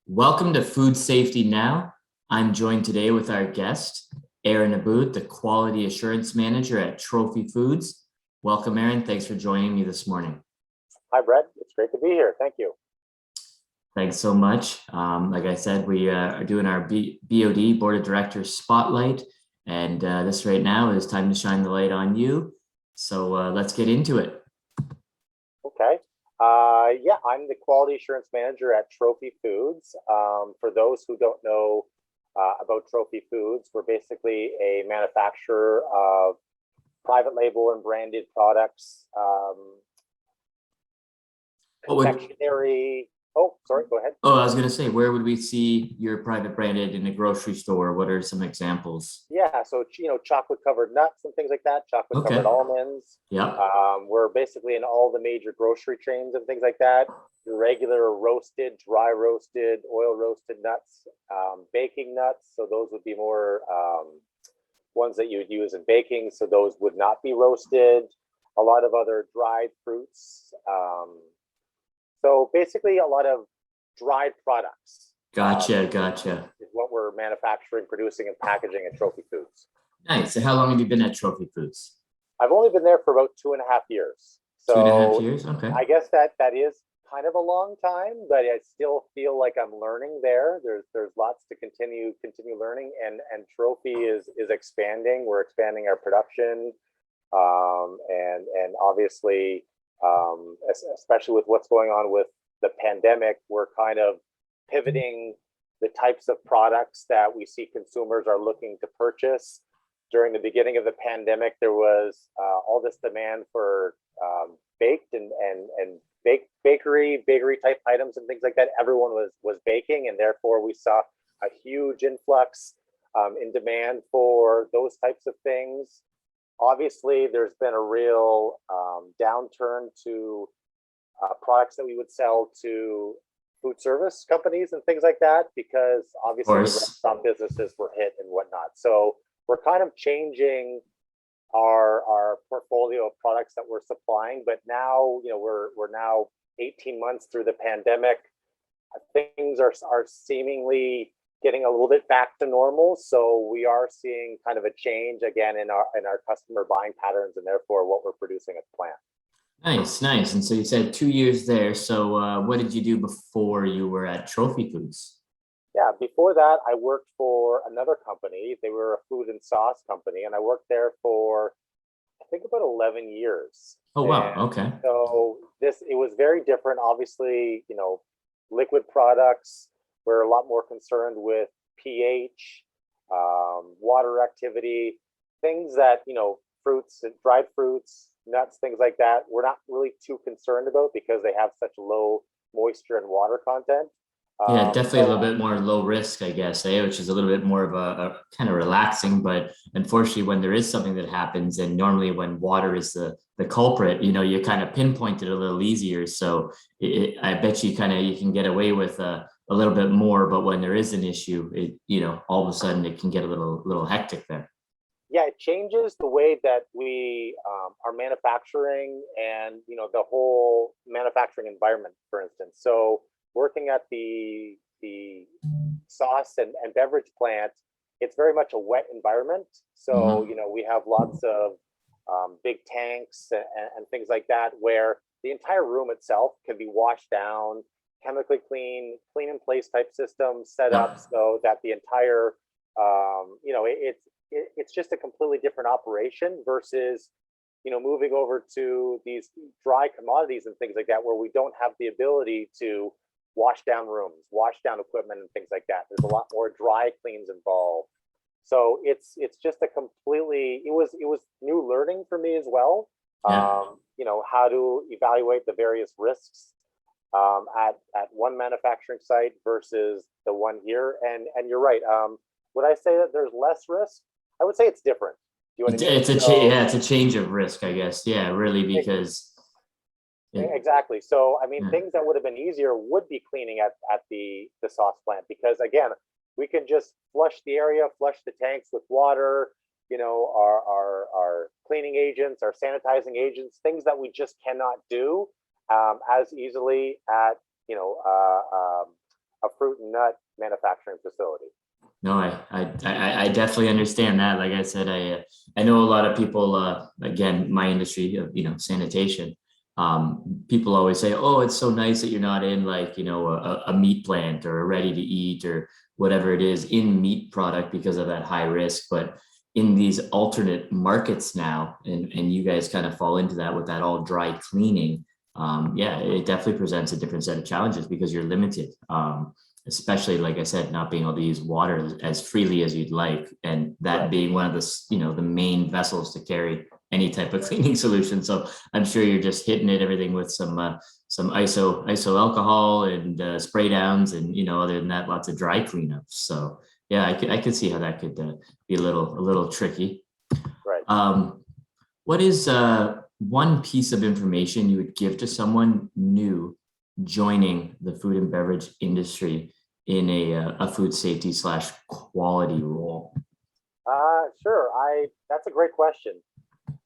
Welcome to Food Safety Now. I'm joined today with our guest, Aboud, the Quality Assurance Manager at Trophy Foods. Welcome, Aaron. Thanks for joining me this morning. Hi, Brett. It's great to be here. Thank you. Thanks so much. Like I said, we are doing our BOD, Board of Directors Spotlight, and this right now is time to shine the light on you. So let's get into it. Okay. Yeah, I'm the Quality Assurance Manager at Trophy Foods. For those who don't know about Trophy Foods, we're basically a manufacturer of private label and branded products, confectionery. Oh, sorry, go ahead. Oh, I was going to say, where would we see your private branded in a grocery store? What are some examples? Yeah, so, chocolate covered nuts and things like that, chocolate covered almonds. Yeah. We're basically in all the major grocery chains and things like that. Regular roasted, dry roasted, oil roasted nuts, baking nuts. So those would be more ones that you would use in baking. So those would not be roasted. A lot of other dried fruits. So basically a lot of dried products. Gotcha. Is what we're manufacturing, producing, and packaging at Trophy Foods. Nice. So how long have you been at Trophy Foods? I've only been there for about 2.5 years. So 2.5 years? Okay. I guess that is kind of a long time, but I still feel like I'm learning there. There's lots to continue learning, and Trophy is expanding. We're expanding our production, and obviously, especially with what's going on with the pandemic, we're kind of pivoting the types of products that we see consumers are looking to purchase. During the beginning of the pandemic, there was all this demand for baked and bakery type items and things like that. Everyone was baking, and therefore we saw a huge influx in demand for those types of things. Obviously, there's been a real downturn to products that we would sell to food service companies and things like that, because obviously the restaurant businesses were hit and whatnot. So we're kind of changing our portfolio of products that we're supplying, but now we're now 18 months through the pandemic. Things are seemingly getting a little bit back to normal, so we are seeing kind of a change again in our customer buying patterns, and therefore what we're producing at the plant. Nice. And so you said 2 years there. So what did you do before you were at Trophy Foods? Yeah, before that, I worked for another company. They were a food and sauce company, and I worked there for, I think, about 11 years. Oh, wow. Okay. So it was very different. Obviously, liquid products. We're a lot more concerned with pH, water activity, things that, fruits and dried fruits, nuts, things like that, we're not really too concerned about because they have such low moisture and water content. Yeah, definitely a little bit more low risk, I guess, which is a little bit more of a kind of relaxing. But unfortunately, when there is something that happens, and normally when water is the culprit, you kind of pinpoint it a little easier. So I bet you can get away with a little bit more. But when there is an issue, all of a sudden it can get a little hectic there. Yeah, it changes the way that we are manufacturing and, the whole manufacturing environment, for instance. So working at the sauce and beverage plant, it's very much a wet environment. So, we have lots of big tanks and things like that, where the entire room itself can be washed down, chemically clean in place type systems set up so that the entire, it's just a completely different operation versus, moving over to these dry commodities and things like that, where we don't have the ability to wash down rooms, wash down equipment and things like that. There's a lot more dry cleans involved. So it's just it was new learning for me as well. How to evaluate the various risks at one manufacturing site versus the one here. And you're right. Would I say that there's less risk? I would say it's different. It's a change of risk, I guess. Yeah, really, because Exactly. So, I mean, Yeah. things that would have been easier would be cleaning at the sauce plant, because again, we can just flush the area, flush the tanks with water, our cleaning agents, our sanitizing agents, things that we just cannot do as easily at, a fruit and nut manufacturing facility. No, I definitely understand that. Like I said, I know a lot of people, again, my industry of, sanitation. People always say, oh, it's so nice that you're not in like, a meat plant or a ready to eat or whatever it is in meat product because of that high risk. But in these alternate markets now, and you guys kind of fall into that with that all dry cleaning. Yeah, it definitely presents a different set of challenges because you're limited. Especially like I said, not being able to use water as freely as you'd like, and that Right. being one of the main vessels to carry any type of cleaning solution. So I'm sure you're just hitting it everything with some iso alcohol and spray downs, and other than that, lots of dry cleanups. So yeah, I could see how that could be a little tricky. Right. What is one piece of information you would give to someone new joining the food and beverage industry in a food safety / quality role? Sure. That's a great question.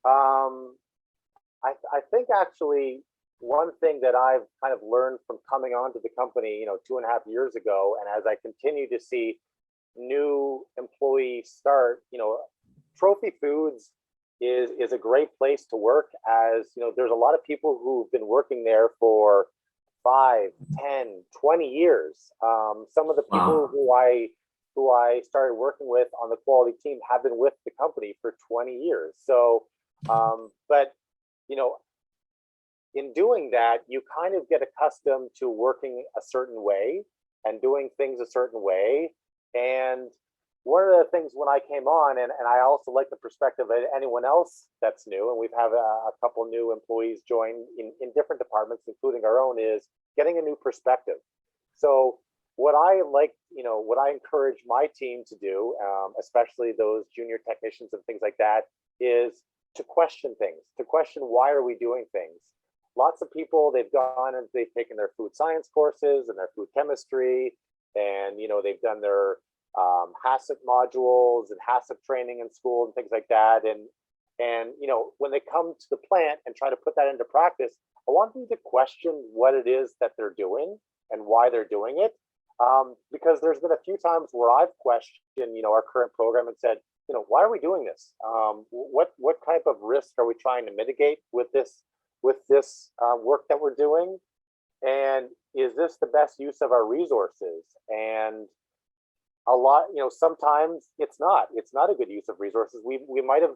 I think actually one thing that I've kind of learned from coming onto the company, 2.5 years ago, and as I continue to see new employees start, Trophy Foods is a great place to work, as there's a lot of people who've been working there for 5, 10, 20 years. Some of the people who I started working with on the quality team have been with the company for 20 years. So, but in doing that, you kind of get accustomed to working a certain way and doing things a certain way. And one of the things when I came on, and I also like the perspective of anyone else that's new, and we've had a couple new employees join in different departments, including our own, is getting a new perspective. So what I like, what I encourage my team to do, especially those junior technicians and things like that, is to question things, to question why are we doing things. Lots of people, they've gone and they've taken their food science courses and their food chemistry, and they've done their HACCP modules and HACCP training in school and things like that. And when they come to the plant and try to put that into practice, I want them to question what it is that they're doing and why they're doing it. Because there's been a few times where I've questioned, our current program and said, why are we doing this? What type of risk are we trying to mitigate with this work that we're doing? And is this the best use of our resources? And a lot, sometimes it's not a good use of resources. We might have,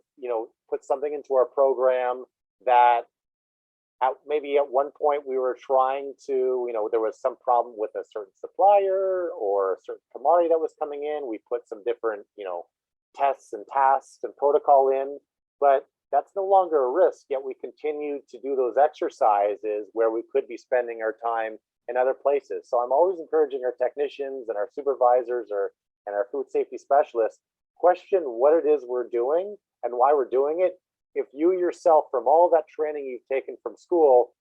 put something into our program that maybe at one point we were trying to, there was some problem with a certain supplier or a certain commodity that was coming in. We put some different, tests and tasks and protocol in, but that's no longer a risk, yet we continue to do those exercises where we could be spending our time in other places. So I'm always encouraging our technicians and our supervisors and our food safety specialists, question what it is we're doing and why we're doing it. If you yourself, from all that training you've taken from school,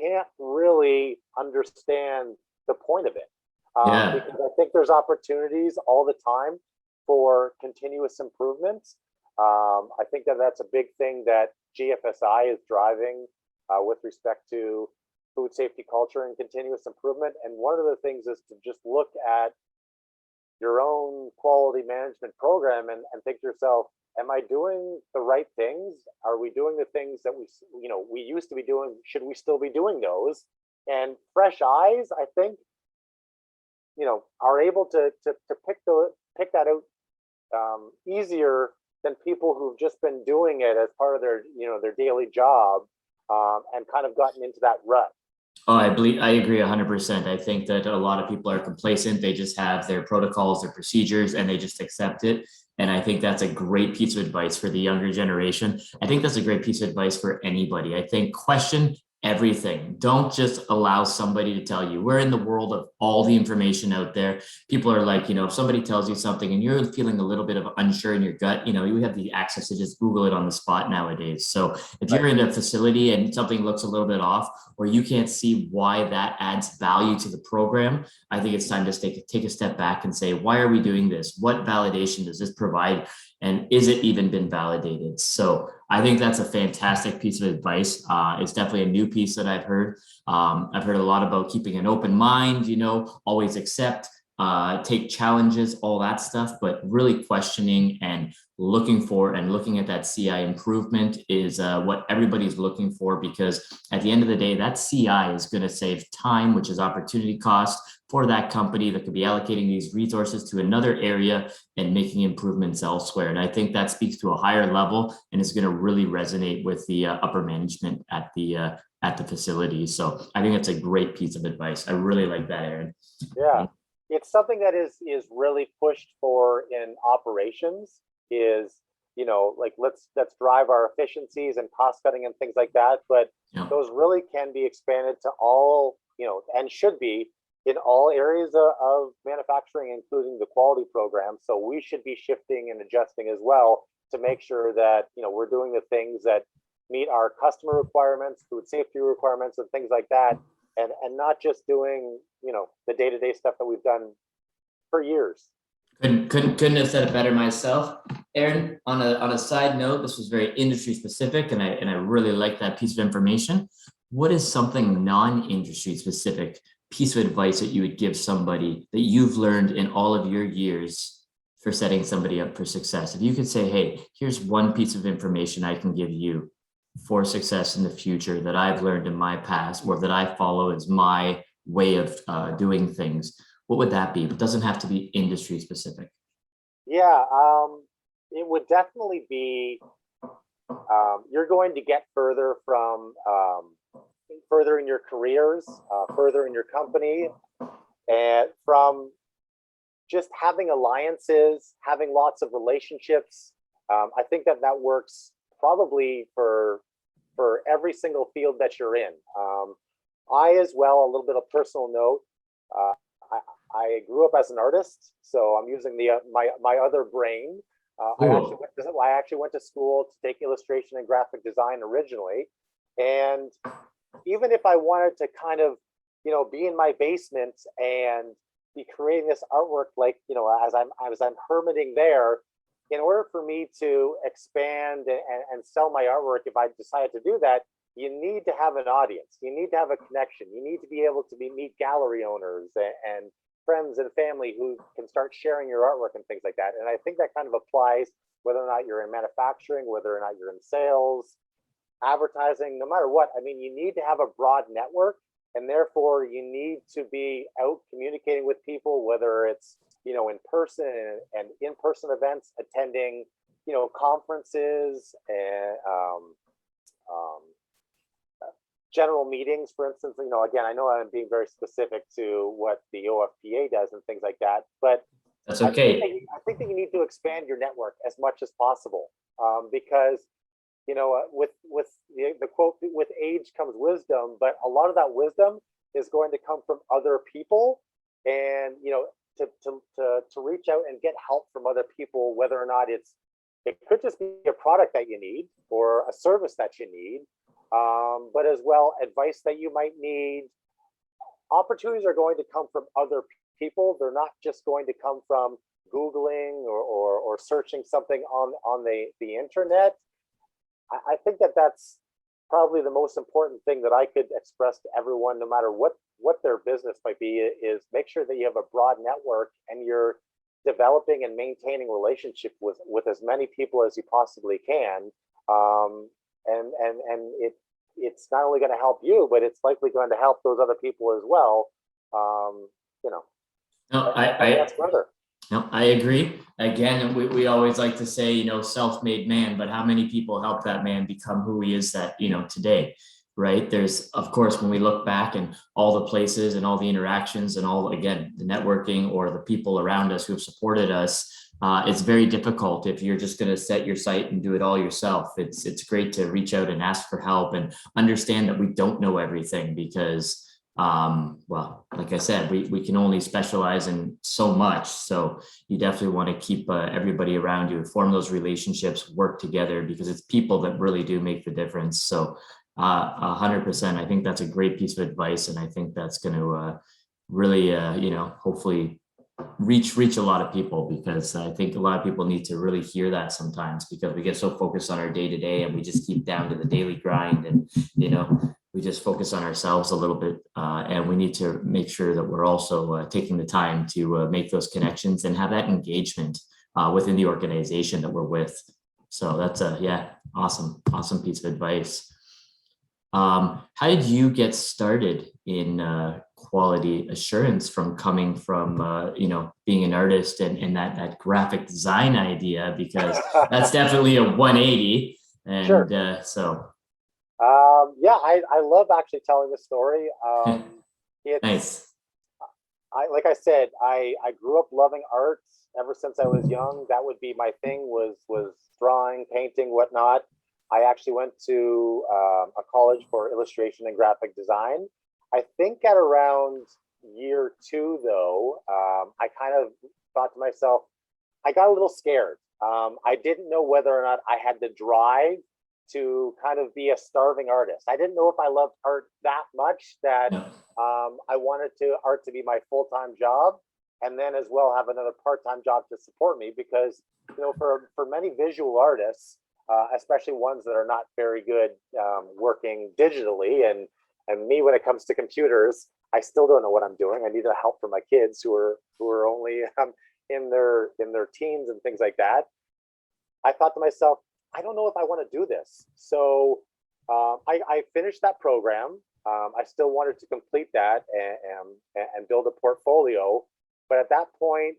can't really understand the point of it. Because I think there's opportunities all the time for continuous improvements. I think that's a big thing that GFSI is driving with respect to food safety culture and continuous improvement. And one of the things is to just look at your own quality management program and think to yourself, am I doing the right things? Are we doing the things that we used to be doing? Should we still be doing those? And fresh eyes, I think, are able to pick that out easier than people who've just been doing it as part of their daily job and kind of gotten into that rut. Oh, I agree 100%. I think that a lot of people are complacent. They just have their protocols, their procedures, and they just accept it. And I think that's a great piece of advice for the younger generation. I think that's a great piece of advice for anybody. I think question everything. Don't just allow somebody to tell you. We're in the world of all the information out there. People are like, if somebody tells you something and you're feeling a little bit of unsure in your gut, you have the access to just Google it on the spot nowadays. So if you're in a facility and something looks a little bit off, or you can't see why that adds value to the program, I think it's time to take a step back and say, why are we doing this? What validation does this provide? And is it even been validated? So I think that's a fantastic piece of advice. It's definitely a new piece that I've heard. I've heard a lot about keeping an open mind, always accept, take challenges, all that stuff, but really questioning and looking at that CI improvement is what everybody's looking for, because at the end of the day, that CI is going to save time, which is opportunity cost for that company that could be allocating these resources to another area and making improvements elsewhere. And I think that speaks to a higher level and is going to really resonate with the upper management at the facility. So I think that's a great piece of advice. I really like that, Aaron. Yeah, it's something that is really pushed for in operations. Is like let's drive our efficiencies and cost cutting and things like that. But those really can be expanded to all and should be in all areas of manufacturing, including the quality program. So we should be shifting and adjusting as well to make sure that we're doing the things that meet our customer requirements, food safety requirements, and things like that, and not just doing the day-to-day stuff that we've done for years. Couldn't have said it better myself, Aaron. On a side note, this was very industry specific, and I really like that piece of information. What is something non-industry specific piece of advice that you would give somebody that you've learned in all of your years for setting somebody up for success? If you could say, hey, here's one piece of information I can give you for success in the future that I've learned in my past, or that I follow as my way of doing things, what would that be? It doesn't have to be industry specific. Yeah, it would definitely be, you're going to get further from further in your careers, further in your company, and from just having alliances, having lots of relationships. I think that works probably for every single field that you're in. I as well, a little bit of personal note, I grew up as an artist, so I'm using my other brain. I actually went to school to take illustration and graphic design originally, and even if I wanted to kind of be in my basement and be creating this artwork, like as I'm hermiting there, in order for me to expand and sell my artwork, if I decided to do that, you need to have an audience. You need to have a connection. You need to be able to meet gallery owners and friends and family who can start sharing your artwork and things like that. And I think that kind of applies whether or not you're in manufacturing, whether or not you're in sales, advertising, no matter what. I mean, you need to have a broad network, and therefore you need to be out communicating with people, whether it's in person and in-person events, attending conferences and general meetings, for instance. Again, I know I'm being very specific to what the OFPA does and things like that, but that's okay. I think that you need to expand your network as much as possible, because with the quote, with age comes wisdom, but a lot of that wisdom is going to come from other people, and to reach out and get help from other people, whether or not it could just be a product that you need or a service that you need, but as well advice that you might need. Opportunities are going to come from other people. They're not just going to come from Googling or searching something on the internet. I think that that's probably the most important thing that I could express to everyone, no matter what their business might be, is make sure that you have a broad network and you're developing and maintaining relationship with as many people as you possibly can. And it's not only going to help you, but it's likely going to help those other people as well. No, that's further. No, I agree. Again, we always like to say, self-made man, but how many people help that man become who he is today, right? There's, of course, when we look back and all the places and all the interactions and all, again, the networking or the people around us who have supported us, it's very difficult if you're just going to set your site and do it all yourself. It's great to reach out and ask for help and understand that we don't know everything because well, like I said, we can only specialize in so much. So you definitely want to keep everybody around you, form those relationships, work together, because it's people that really do make the difference. So 100%, I think that's a great piece of advice, and I think that's going to really, hopefully reach a lot of people, because I think a lot of people need to really hear that sometimes, because we get so focused on our day to day and we just keep down to the daily grind, and we just focus on ourselves a little bit, and we need to make sure that we're also taking the time to make those connections and have that engagement within the organization that we're with. So that's awesome piece of advice. How did you get started in quality assurance, from coming from being an artist and that graphic design idea, because that's definitely a 180. And Sure. Yeah, I love actually telling the story. It's Nice. like I said, I grew up loving art ever since I was young. That would be my thing, was drawing, painting, whatnot. I actually went to a college for illustration and graphic design. I think at around year two, though, I kind of thought to myself, I got a little scared. I didn't know whether or not I had the drive to kind of be a starving artist. I didn't know if I loved art that much that Yeah. I wanted art to be my full-time job, and then as well have another part-time job to support me, because for many visual artists, especially ones that are not very good working digitally, and me when it comes to computers, I still don't know what I'm doing. I need the help from my kids who are only in their teens and things like that. I thought to myself, I don't know if I want to do this. So I finished that program. I still wanted to complete that and build a portfolio. But at that point,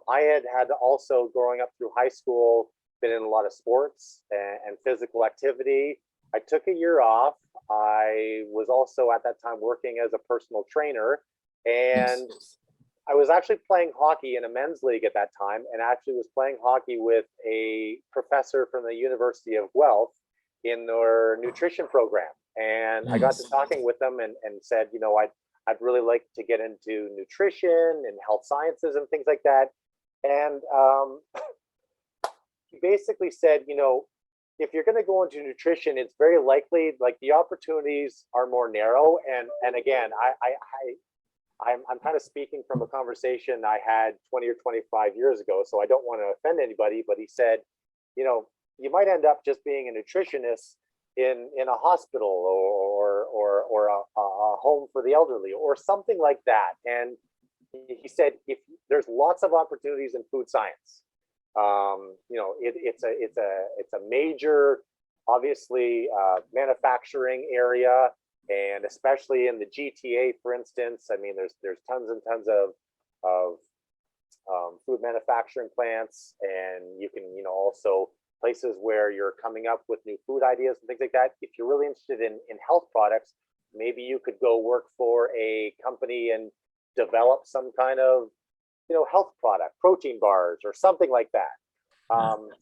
I had also, growing up through high school, been in a lot of sports and physical activity. I took a year off. I was also at that time working as a personal trainer, and Nice. I was actually playing hockey in a men's league at that time, and actually was playing hockey with a professor from the University of Guelph in their nutrition program. And I got to Nice. talking with them and said, I'd really like to get into nutrition and health sciences and things like that. And he basically said, if you're going to go into nutrition, it's very likely like the opportunities are more narrow. And again, I'm kind of speaking from a conversation I had 20 or 25 years ago, so I don't want to offend anybody. But he said, you might end up just being a nutritionist in a hospital, or a home for the elderly, or something like that. And he said, if there's lots of opportunities in food science, it's a major, obviously, manufacturing area, and especially in the GTA, for instance. I mean, there's tons and tons of food manufacturing plants, and you can also places where you're coming up with new food ideas and things like that. If you're really interested in health products, maybe you could go work for a company and develop some kind of health product, protein bars or something like that.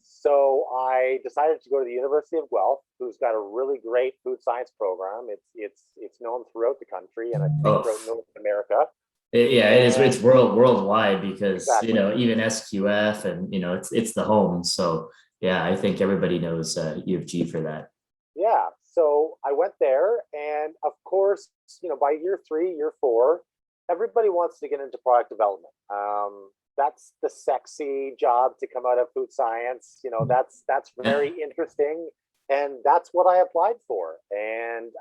So I decided to go to the University of Guelph, who's got a really great food science program. It's known throughout the country, and I think throughout Oh, North America. yeah, it is. It's And worldwide, because exactly. even SQF, and it's the home. So yeah, I think everybody knows U of G for that. Yeah. So I went there, and of course, by year three, year four, everybody wants to get into product development. That's the sexy job to come out of food science. That's Yeah. very interesting, and that's what I applied for. And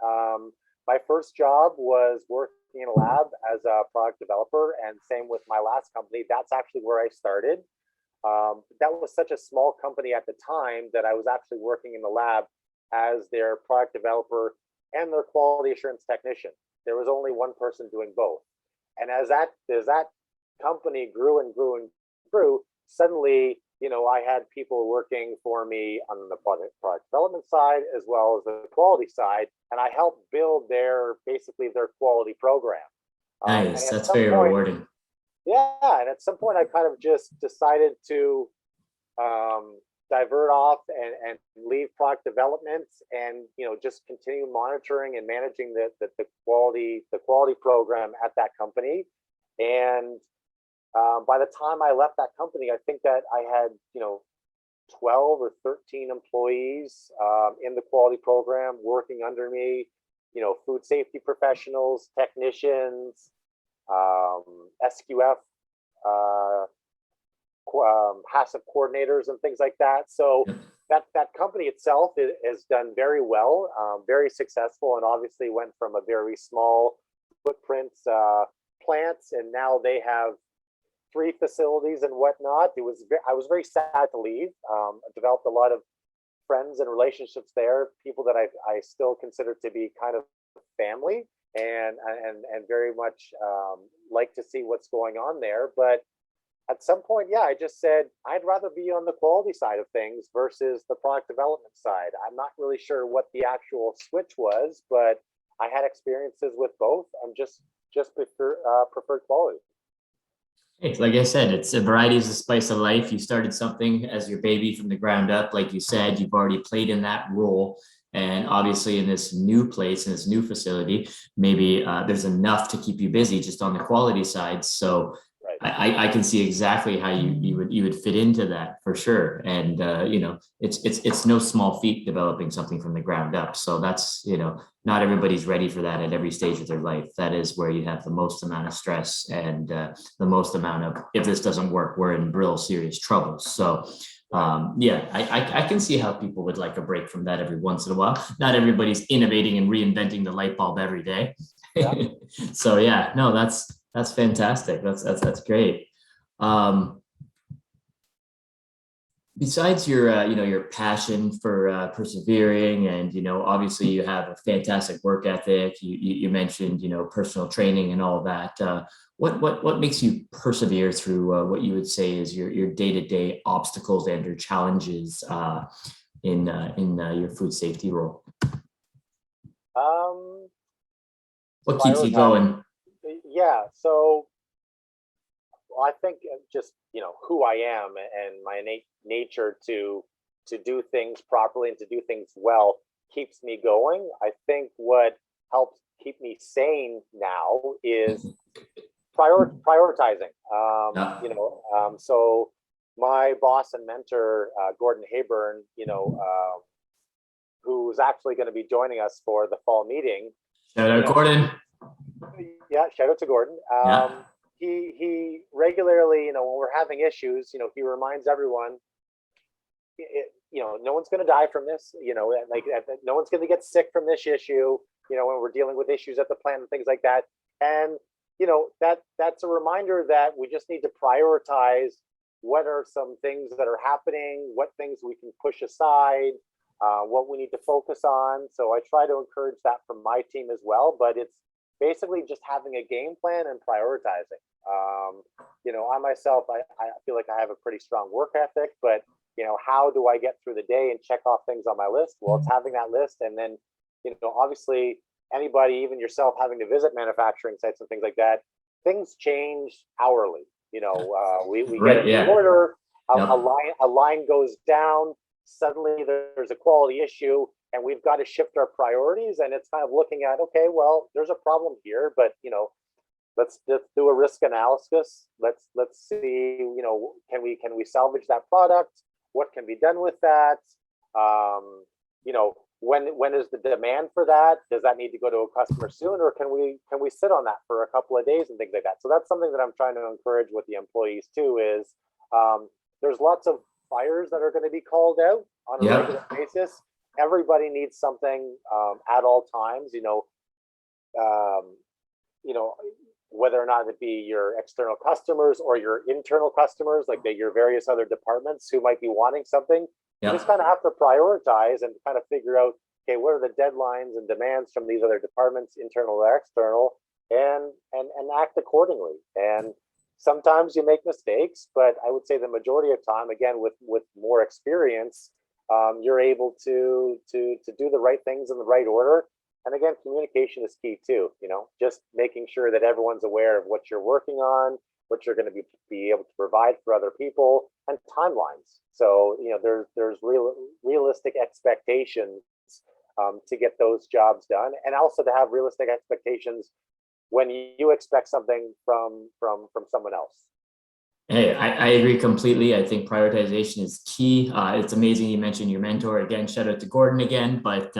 my first job was working in a lab as a product developer, and same with my last company. That's actually where I started. That was such a small company at the time that I was actually working in the lab as their product developer and their quality assurance technician. There was only one person doing both. And as that company grew and grew and grew, suddenly, I had people working for me on the product development side as well as the quality side, and I helped build basically their quality program. And Nice. at That's some very point, rewarding. yeah, and at some point, I kind of just decided to divert off and leave product development and just continue monitoring and managing the quality program at that company. And by the time I left that company, I think that I had 12 or 13 employees in the quality program working under me, food safety professionals, technicians, SQF, HACCP coordinators and things like that. So that company itself has done very well, very successful, and obviously went from a very small footprint plants, and now they have 3 facilities and whatnot. I was very sad to leave. I developed a lot of friends and relationships there, people that I still consider to be kind of family, and very much like to see what's going on there. But at some point, yeah, I just said I'd rather be on the quality side of things versus the product development side. I'm not really sure what the actual switch was, but I had experiences with both. I'm just preferred quality. Hey, like I said, it's a variety is the spice of life. You started something as your baby from the ground up. Like you said, you've already played in that role. And obviously in this new place, in this new facility, maybe there's enough to keep you busy just on the quality side. So I can see exactly how you would fit into that for sure. And it's no small feat developing something from the ground up. So that's not everybody's ready for that at every stage of their life. That is where you have the most amount of stress and the most amount of, if this doesn't work, we're in real serious trouble. So yeah, I can see how people would like a break from that every once in a while. Not everybody's innovating and reinventing the light bulb every day. Yeah. So yeah, no, that's fantastic. That's great. Besides your your passion for persevering, and obviously you have a fantastic work ethic. You mentioned personal training and all that. What makes you persevere through what you would say is your day-to-day obstacles and your challenges in your food safety role? What keeps you going? Yeah, so I think just who I am and my innate nature to do things properly and to do things well keeps me going. I think what helps keep me sane now is prioritizing. So my boss and mentor, Gordon Hayburn, who's actually going to be joining us for the fall meeting. Shout out Gordon. Yeah, shout out to Gordon. He regularly, when we're having issues, he reminds everyone, no one's going to die from this, like no one's going to get sick from this issue, when we're dealing with issues at the plant and things like that. And, that's a reminder that we just need to prioritize what are some things that are happening, what things we can push aside, what we need to focus on. So I try to encourage that from my team as well, but it's basically just having a game plan and prioritizing. I myself, I feel like I have a pretty strong work ethic, but how do I get through the day and check off things on my list? Well, it's having that list, and then obviously anybody, even yourself, having to visit manufacturing sites and things like that, things change hourly. We get an order, a line goes down, suddenly there's a quality issue, and we've got to shift our priorities. And it's kind of looking at, okay, well, there's a problem here, but let's just do a risk analysis. Let's see, can we salvage that product? What can be done with that? When is the demand for that? Does that need to go to a customer soon, or can we sit on that for a couple of days and things like that? So that's something that I'm trying to encourage with the employees too. Is there's lots of fires that are going to be called out on a regular basis. Everybody needs something at all times. Whether or not it be your external customers or your internal customers, like your various other departments who might be wanting something. You just kind of have to prioritize and kind of figure out, okay, what are the deadlines and demands from these other departments, internal or external, and act accordingly. And sometimes you make mistakes, but I would say the majority of time, again, with more experience, you're able to do the right things in the right order. And again, communication is key too, just making sure that everyone's aware of what you're working on, what you're going to be able to provide for other people, and timelines. So, there's realistic expectations to get those jobs done, and also to have realistic expectations when you expect something from someone else. Hey, I agree completely. I think prioritization is key. It's amazing you mentioned your mentor again. Shout out to Gordon again. But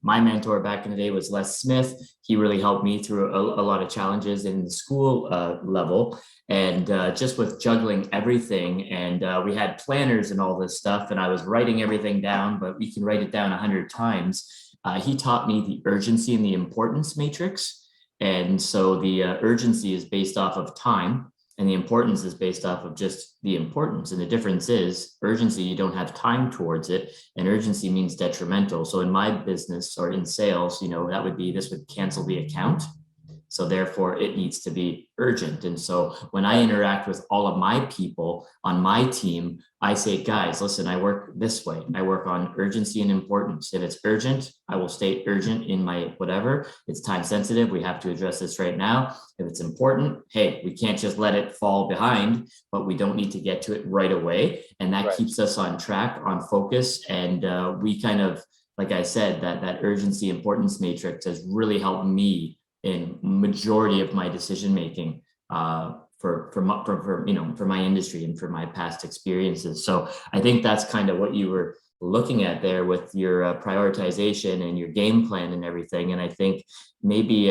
my mentor back in the day was Les Smith. He really helped me through a lot of challenges in the school level, and just with juggling everything. And we had planners and all this stuff, and I was writing everything down, but we can write it down 100 times. He taught me the urgency and the importance matrix. And so the urgency is based off of time, and the importance is based off of just the importance. And the difference is urgency, you don't have time towards it, and urgency means detrimental. So in my business or in sales, that would be, this would cancel the account. So therefore it needs to be urgent. And so when I interact with all of my people on my team, I say, guys, listen, I work this way. I work on urgency and importance. If it's urgent, I will stay urgent in my whatever. It's time sensitive. We have to address this right now. If it's important, hey, we can't just let it fall behind, but we don't need to get to it right away. And that keeps us on track, on focus. And we kind of, like I said, that urgency importance matrix has really helped me in majority of my decision making for my industry and for my past experiences. So I think that's kind of what you were looking at there with your prioritization and your game plan and everything. And I think maybe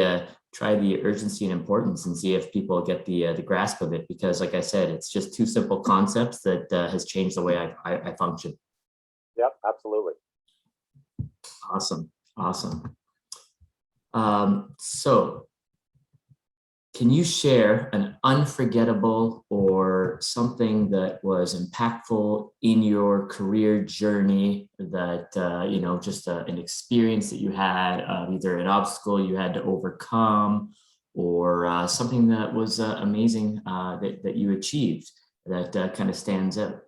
try the urgency and importance and see if people get the grasp of it, because like I said, it's just two simple concepts that has changed the way I function. Yep, absolutely. Awesome. So can you share an unforgettable or something that was impactful in your career journey that, just an experience that you had, either an obstacle you had to overcome, or something that was amazing that you achieved that kind of stands out?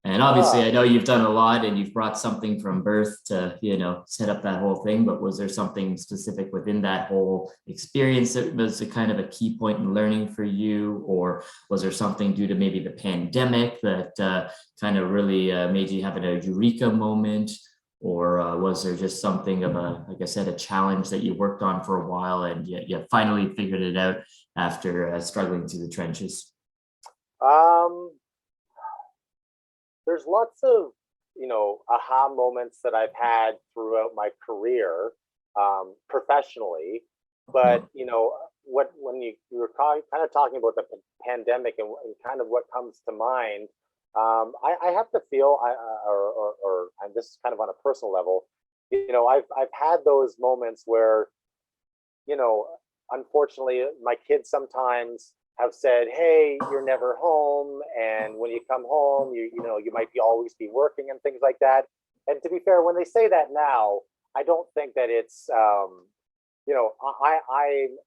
And obviously, I know you've done a lot and you've brought something from birth to, set up that whole thing. But was there something specific within that whole experience that was a kind of a key point in learning for you? Or was there something due to maybe the pandemic that kind of really made you have a eureka moment? Or was there just something of like I said, a challenge that you worked on for a while and you finally figured it out after struggling through the trenches? There's lots of, aha moments that I've had throughout my career, professionally. But, when you were kind of talking about the pandemic and kind of what comes to mind, I have to feel, and this is kind of on a personal level, I've had those moments where, unfortunately, my kids sometimes have said, hey, you're never home, and when you come home, you might always be working and things like that. And to be fair, when they say that now, I don't think that it's I'm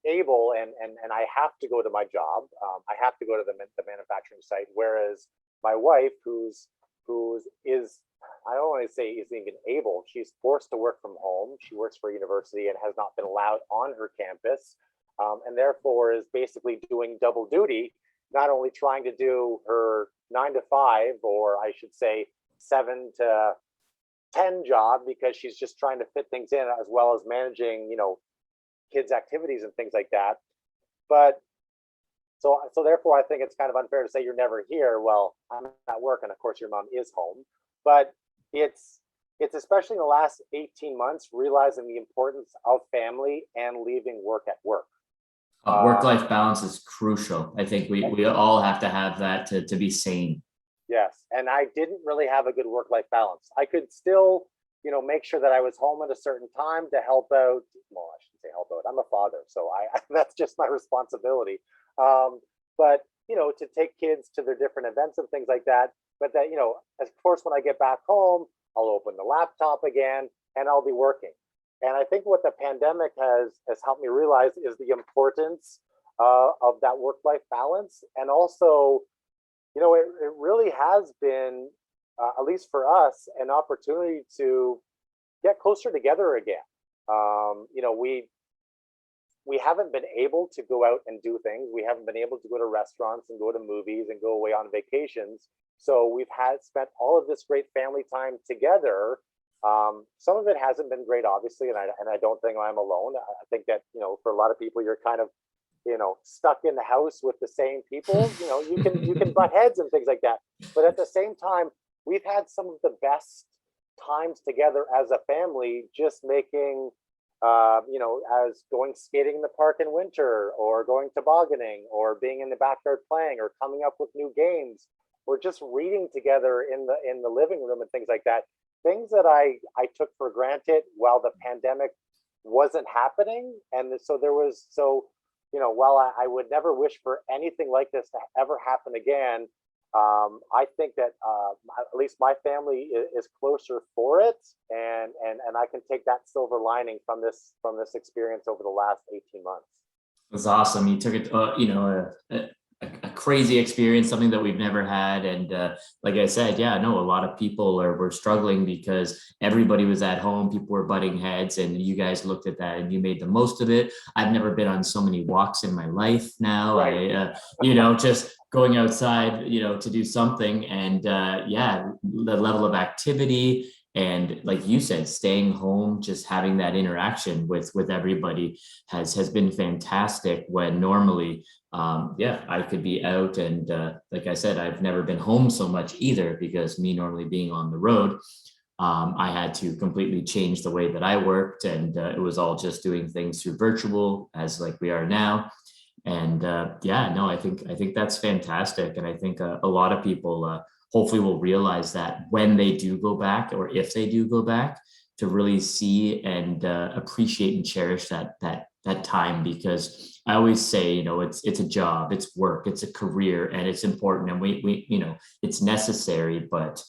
able and I have to go to my job. I have to go to the manufacturing site, whereas my wife, who is, I don't want to say isn't even able, she's forced to work from home. She works for a university and has not been allowed on her campus. And therefore is basically doing double duty, not only trying to do her 9 to 5, or I should say 7 to 10 job, because she's just trying to fit things in, as well as managing, kids' activities and things like that. But so therefore, I think it's kind of unfair to say you're never here. Well, I'm at work, and of course your mom is home. But it's especially in the last 18 months realizing the importance of family and leaving work at work. Work-life balance is crucial. I think we all have to have that to be sane. Yes, and I didn't really have a good work-life balance. I could still, make sure that I was home at a certain time to help out. Well, I shouldn't say help out. I'm a father, so I that's just my responsibility. But to take kids to their different events and things like that. But that, of course, when I get back home, I'll open the laptop again and I'll be working. And I think what the pandemic has helped me realize is the importance of that work-life balance. And also, it really has been, at least for us, an opportunity to get closer together again. we haven't been able to go out and do things. We haven't been able to go to restaurants and go to movies and go away on vacations. So we've spent all of this great family time together. Some of it hasn't been great, obviously, and I don't think I'm alone. I think that, you know, for a lot of people, you're kind of, you know, stuck in the house with the same people. You know, you can butt heads and things like that. But at the same time, we've had some of the best times together as a family, just making, you know, as going skating in the park in winter, or going tobogganing, or being in the backyard playing, or coming up with new games, or just reading together in the living room and things like that. Things that I took for granted while the pandemic wasn't happening. And so there was, so, you know, while I would never wish for anything like this to ever happen again, I think that at least my family is closer for it, and I can take that silver lining from this experience over the last 18 months. That's awesome. You took it, you know, a crazy experience, something that we've never had. And like I said, yeah, no, a lot of people were struggling because everybody was at home, people were butting heads, and you guys looked at that and you made the most of it. I've never been on so many walks in my life now. Right. You know, just going outside, you know, to do something. And yeah, the level of activity, and like you said, staying home, just having that interaction with everybody has been fantastic, when normally, yeah, I could be out, and like I said, I've never been home so much either, because me normally being on the road, I had to completely change the way that I worked, and it was all just doing things through virtual, as like we are now. And yeah, no, I think that's fantastic, and I think a lot of people hopefully will realize that when they do go back, or if they do go back, to really see and appreciate and cherish that time. Because I always say, you know, it's a job, it's work, it's a career, and it's important, and we you know, it's necessary, but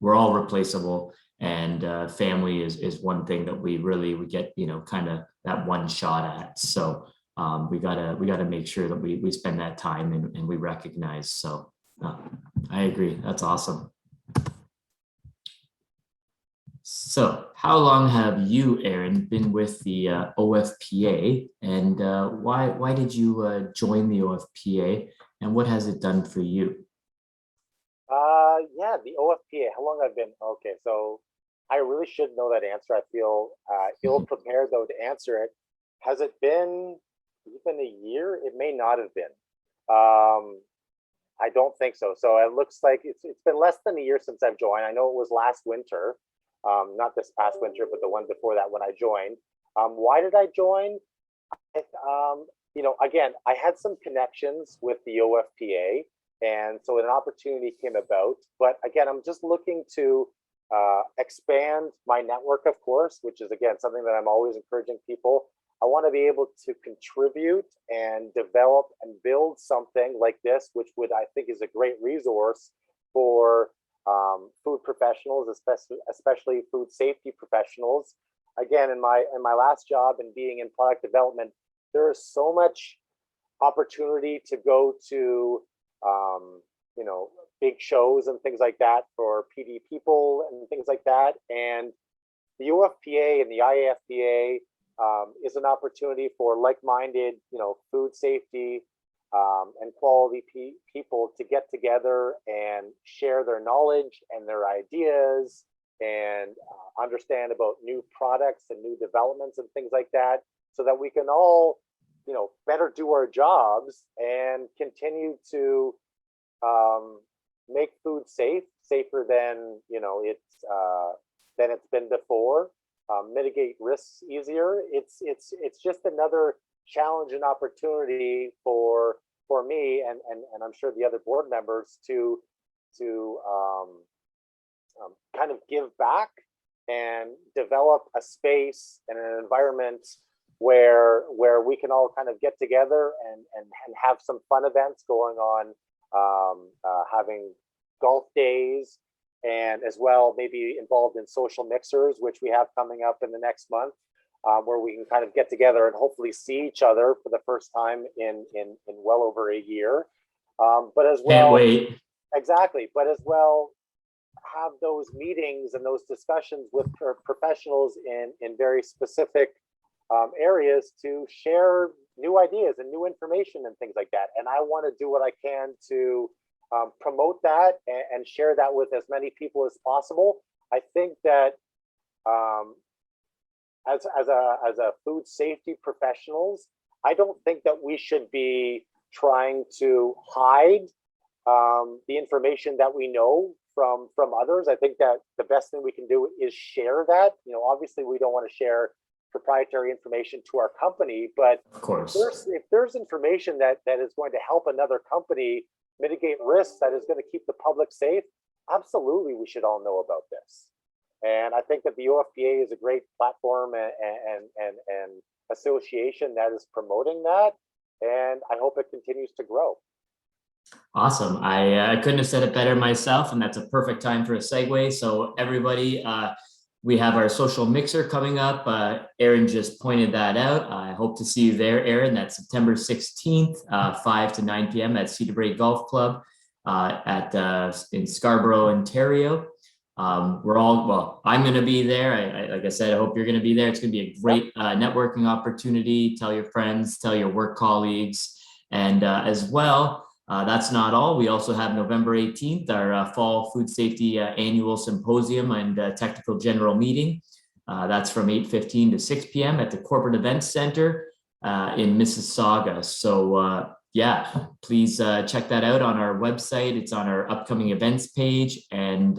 we're all replaceable. And family is one thing that we get, you know, kind of that one shot at. So we gotta make sure that we spend that time, and we recognize. So I agree. That's awesome. So how long have you, Aaron, been with the OFPA, and why did you join the OFPA, and what has it done for you? Yeah, the OFPA, how long I've been, okay, so I really should know that answer. I feel ill prepared though to answer it. Has it been even a year? It may not have been. I don't think so. So it looks like it's been less than a year since I've joined. I know it was last winter, not this past winter, but the one before that when I joined. Why did I join? You know, again, I had some connections with the OFPA, and so an opportunity came about. But again, I'm just looking to expand my network, of course, which is, again, something that I'm always encouraging people. I want to be able to contribute and develop and build something like this, which I think is a great resource for food professionals, especially food safety professionals. Again, in my last job and being in product development, there is so much opportunity to go to, you know, big shows and things like that for PD people and things like that. And the OFPA and the IAFPA is an opportunity for like-minded, you know, food safety and quality people to get together and share their knowledge and their ideas, and understand about new products and new developments and things like that, so that we can all, you know, better do our jobs and continue to make food safer than, you know, than it's been before. Mitigate risks easier. It's just another challenge and opportunity for me, and I'm sure the other board members, to kind of give back and develop a space and an environment where we can all kind of get together and have some fun events going on, having golf days, and as well maybe involved in social mixers, which we have coming up in the next month, where we can kind of get together and hopefully see each other for the first time in well over a year. But as well, can't wait. Exactly, but as well, have those meetings and those discussions with professionals in very specific areas to share new ideas and new information and things like that. And I want to do what I can to promote that and share that with as many people as possible. I think that as a food safety professionals, I don't think that we should be trying to hide the information that we know from others. I think that the best thing we can do is share that. You know, obviously we don't want to share proprietary information to our company, but Of course. if there's information that is going to help another company mitigate risks, that is going to keep the public safe, absolutely we should all know about this. And I think that the OFPA is a great platform and association that is promoting that, and I hope it continues to grow. Awesome. I couldn't have said it better myself, and that's a perfect time for a segue. So everybody, we have our social mixer coming up. Aaron just pointed that out. I hope to see you there, Aaron. That's September 16th, 5 to 9 p.m. at Cedar Brae Golf Club in Scarborough, Ontario. We're all, well, I'm going to be there. Like I said, I hope you're going to be there. It's going to be a great networking opportunity. Tell your friends, tell your work colleagues, and as well, that's not all. We also have November 18th, our fall food safety annual symposium and technical general meeting. That's from 8:15 to 6 p.m. at the Corporate Events Center in Mississauga. So yeah, please check that out on our website. It's on our upcoming events page, and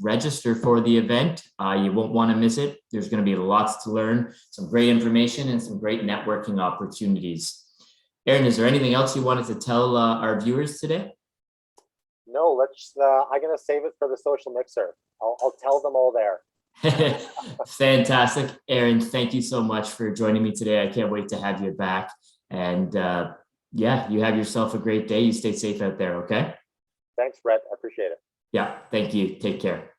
register for the event. You won't want to miss it. There's going to be lots to learn, some great information and some great networking opportunities. Aaron, is there anything else you wanted to tell our viewers today? No, let's. I'm gonna save it for the social mixer. I'll tell them all there. Fantastic, Aaron. Thank you so much for joining me today. I can't wait to have you back. And yeah, you have yourself a great day. You stay safe out there. Okay. Thanks, Brett. I appreciate it. Yeah. Thank you. Take care.